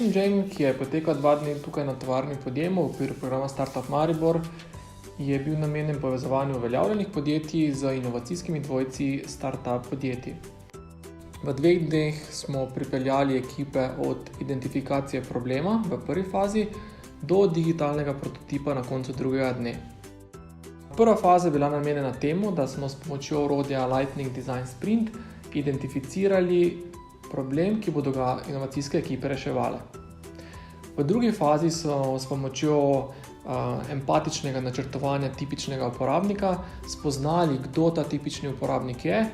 Innovation Jam, ki je potekal 2 dni tukaj na tovarni v Podjemu v okviru programa Startup Maribor, je bil namenjen povezovanju uveljavljenih podjetij z inovacijskimi dvojci startup podjetij. V 2 dneh smo pripeljali ekipe od identifikacije problema v prvi fazi do digitalnega prototipa na koncu 2. dne. Prva faza je bila namenjena temu, da smo s pomočjo orodja Lightning Design Sprint identificirali problem, ki bodo ga inovacijske ekipe reševale. V drugi fazi so s pomočjo empatičnega načrtovanja tipičnega uporabnika spoznali, kdo ta tipični uporabnik je,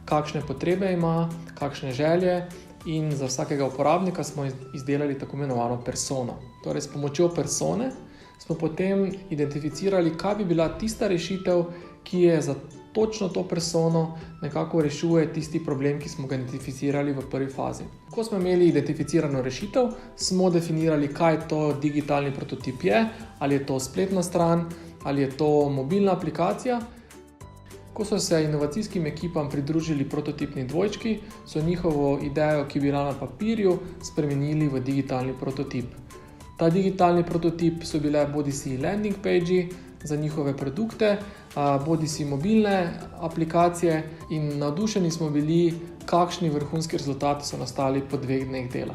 kakšne potrebe ima, kakšne želje, in za vsakega uporabnika smo izdelali tako imenovano persono. Torej, s pomočjo persone smo potem identificirali, kaj bi bila tista rešitev, ki je za točno to persono nekako rešuje tisti problem, ki smo ga identificirali v prvi fazi. Ko smo imeli identificirano rešitev, smo definirali, kaj to digitalni prototip je, ali je to spletna stran, ali je to mobilna aplikacija. Ko so se inovacijskim ekipam pridružili prototipni dvojčki, so njihovo idejo, ki je bila na papirju, spremenili v digitalni prototip. Ta digitalni prototip so bile bodisi landing page za njihove produkte, bodisi mobilne aplikacije, in navdušeni smo bili, kakšni vrhunski rezultati so nastali po 2 dneh dela.